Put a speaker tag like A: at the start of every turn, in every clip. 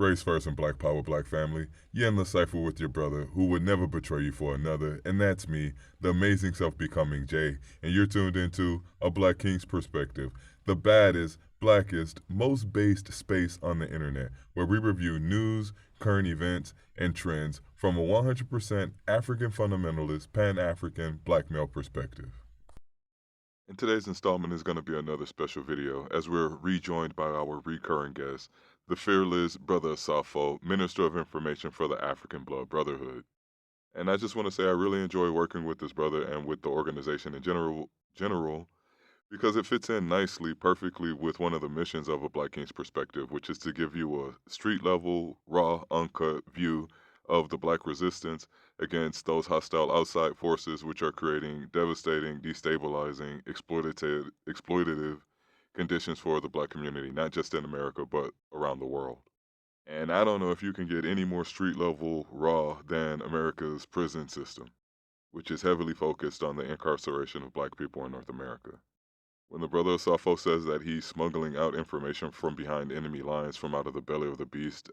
A: Race First and Black Power, Black Family. You're in the cipher with your brother who would never betray you for another, and that's me, the amazing self-becoming Jay. And you're tuned into A Black King's Perspective, the baddest, blackest, most based space on the internet, where we review news, current events, and trends from a 100% African fundamentalist, Pan-African black male perspective. And today's installment is going to be another special video as we're rejoined by our recurring guest, the fearless Brotha Asafo, Minister of Information for the Afrikan Blood Brotherhood. And I just want to say I really enjoy working with this brother and with the organization in general because it fits in nicely, perfectly with one of the missions of A Black King's Perspective, which is to give you a street-level, raw, uncut view of the black resistance against those hostile outside forces which are creating devastating, destabilizing, exploitative conditions for the black community, not just in America, but around the world. And I don't know if you can get any more street-level raw than America's prison system, which is heavily focused on the incarceration of black people in North America. When the Brotha Asafo says that he's smuggling out information from behind enemy lines from out of the belly of the beast,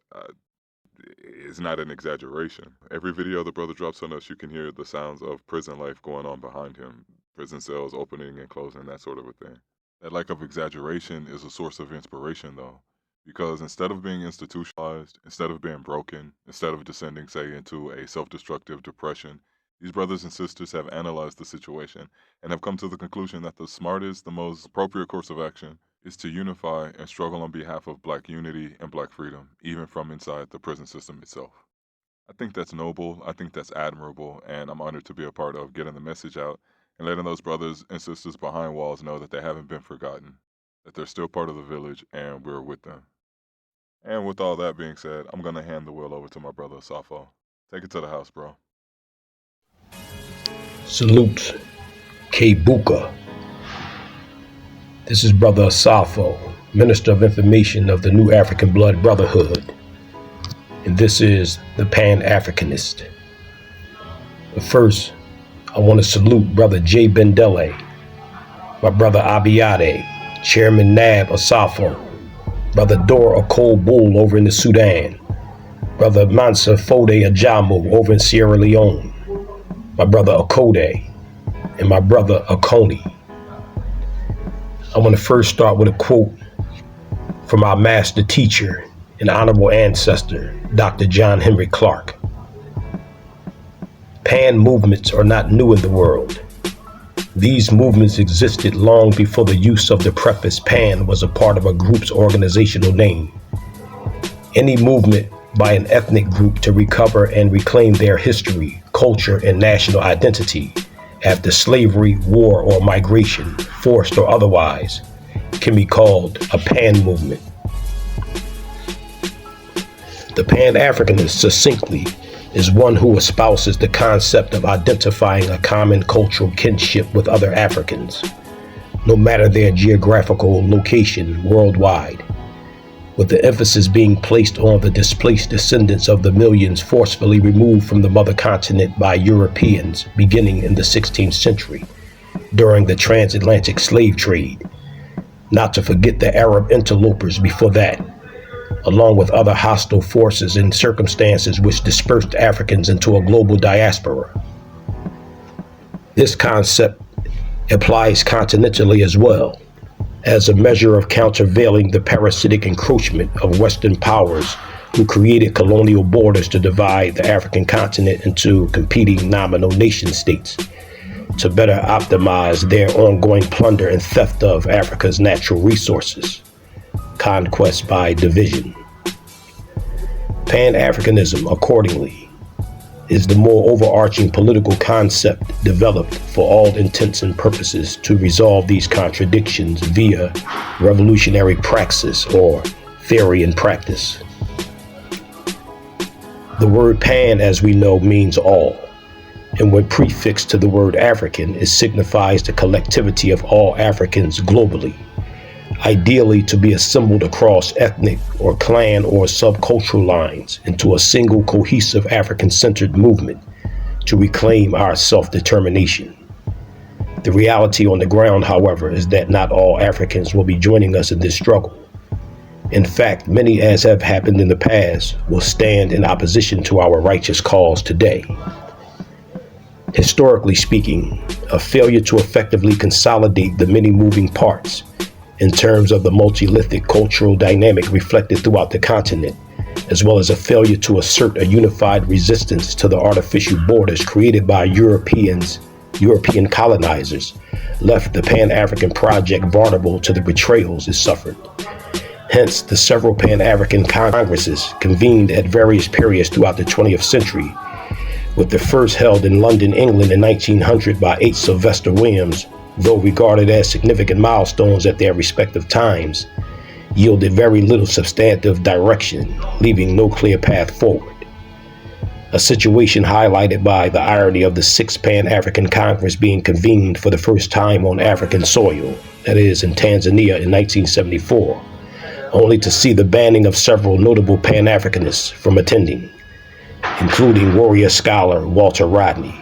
A: it's not an exaggeration. Every video the brother drops on us, you can hear the sounds of prison life going on behind him, prison cells opening and closing, that sort of a thing. That lack of exaggeration is a source of inspiration, though, because instead of being institutionalized, instead of being broken, instead of descending, say, into a self-destructive depression, these brothers and sisters have analyzed the situation and have come to the conclusion that the smartest, the most appropriate course of action is to unify and struggle on behalf of black unity and black freedom, even from inside the prison system itself. I think that's noble, I think that's admirable, and I'm honored to be a part of getting the message out and letting those brothers and sisters behind walls know that they haven't been forgotten, that they're still part of the village and we're with them. And with all that being said, I'm going to hand the wheel over to my brother Asafo. Take it to the house, bro.
B: Salute, K-Buka. This is Brotha Asafo, Minister of Information of the new Afrikan Blood Brotherhood, and this is the Pan-Afrikanist. But first, I want to salute Brother J. Bendele, my brother Abiyade, Chairman Nab Asafo, Brother Dora Okol Bull over in the Sudan, Brother Mansa Fode Ajamu over in Sierra Leone, my brother Akode, and my brother Akoni. I want to first start with a quote from our master teacher and honorable ancestor, Dr. John Henry Clark. Pan movements are not new in the world. These movements existed long before the use of the prefix Pan was a part of a group's organizational name. Any movement by an ethnic group to recover and reclaim their history, culture, and national identity after slavery, war, or migration, forced or otherwise, can be called a Pan movement. The Pan-Afrikanist, succinctly, is one who espouses the concept of identifying a common cultural kinship with other Africans, no matter their geographical location worldwide, with the emphasis being placed on the displaced descendants of the millions forcefully removed from the mother continent by Europeans beginning in the 16th century during the transatlantic slave trade, not to forget the Arab interlopers before that, along with other hostile forces and circumstances which dispersed Africans into a global diaspora. This concept applies continentally as well, as a measure of countervailing the parasitic encroachment of Western powers who created colonial borders to divide the African continent into competing nominal nation states to better optimize their ongoing plunder and theft of Africa's natural resources, conquest by division. Pan-Afrikanism, accordingly, is the more overarching political concept developed for all intents and purposes to resolve these contradictions via revolutionary praxis or theory and practice. The word pan, as we know, means all, and when prefixed to the word African, it signifies the collectivity of all Africans globally, ideally to be assembled across ethnic or clan or subcultural lines into a single cohesive African-centered movement to reclaim our self-determination. The reality on the ground, however, is that not all Africans will be joining us in this struggle. In fact, many, as have happened in the past, will stand in opposition to our righteous cause today. Historically speaking, a failure to effectively consolidate the many moving parts in terms of the multilithic cultural dynamic reflected throughout the continent, as well as a failure to assert a unified resistance to the artificial borders created by European colonizers, left the Pan-African project vulnerable to the betrayals it suffered. Hence, the several Pan-African Congresses convened at various periods throughout the 20th century, with the first held in London, England in 1900 by H. Sylvester Williams, though regarded as significant milestones at their respective times, yielded very little substantive direction, leaving no clear path forward. A situation highlighted by the irony of the Sixth Pan-African Congress being convened for the first time on African soil, that is, in Tanzania in 1974, only to see the banning of several notable Pan-Afrikanists from attending, including warrior scholar Walter Rodney,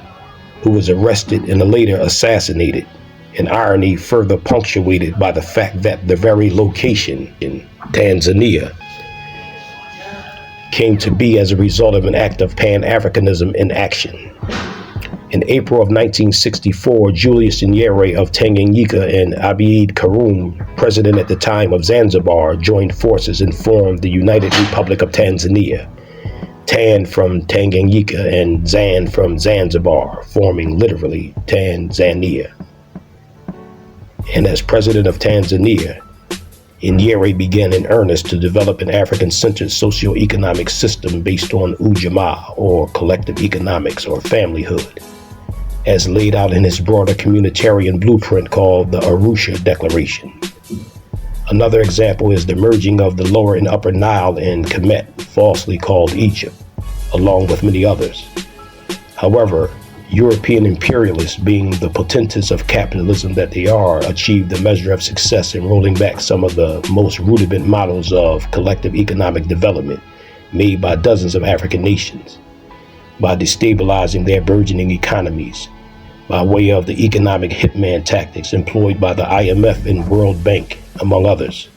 B: who was arrested and later assassinated, an irony further punctuated by the fact that the very location in Tanzania came to be as a result of an act of Pan-Afrikanism in action. In April of 1964, Julius Nyerere of Tanganyika and Abeid Karume, president at the time of Zanzibar, joined forces and formed the United Republic of Tanzania, Tan from Tanganyika and Zan from Zanzibar, forming literally Tanzania. And as president of Tanzania, Nyerere began in earnest to develop an African-centered socio-economic system based on ujamaa, or collective economics, or familyhood, as laid out in his broader communitarian blueprint called the Arusha Declaration. Another example is the merging of the Lower and Upper Nile in Kemet, falsely called Egypt, along with many others. However, European imperialists, being the potentates of capitalism that they are, achieved a measure of success in rolling back some of the most rudiment models of collective economic development made by dozens of African nations, by destabilizing their burgeoning economies, by way of the economic hitman tactics employed by the IMF and World Bank, among others,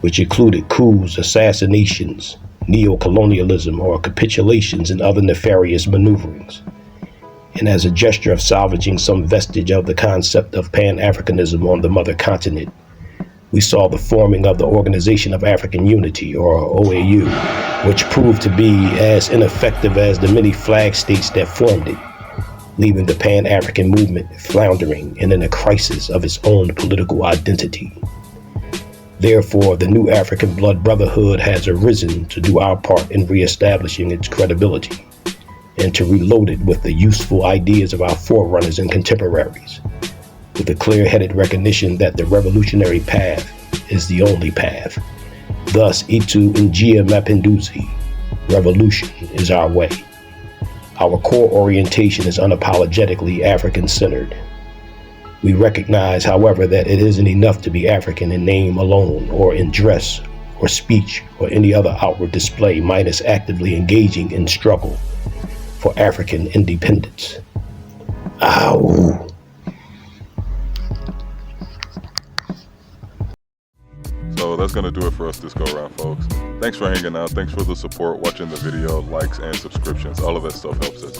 B: which included coups, assassinations, neo-colonialism, or capitulations and other nefarious maneuverings. And as a gesture of salvaging some vestige of the concept of Pan-Afrikanism on the mother continent, we saw the forming of the Organization of African Unity, or OAU, which proved to be as ineffective as the many flag states that formed it, leaving the Pan-African movement floundering and in a crisis of its own political identity. Therefore, the new Afrikan Blood Brotherhood has arisen to do our part in reestablishing its credibility, and to reload it with the useful ideas of our forerunners and contemporaries, with a clear-headed recognition that the revolutionary path is the only path. Thus, Itu Njia Mapinduzi, revolution is our way. Our core orientation is unapologetically African-centered. We recognize, however, that it isn't enough to be African in name alone, or in dress, or speech, or any other outward display, minus actively engaging in struggle for African independence. Ow.
A: So that's going to do it for us this go around, folks. Thanks for hanging out. Thanks for the support, watching the video, likes, and subscriptions. All of that stuff helps us,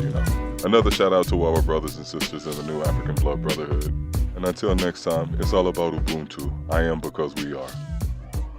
A: Another shout out to our brothers and sisters in the new Afrikan Blood Brotherhood. And until next time, it's all about Ubuntu. I am because we are.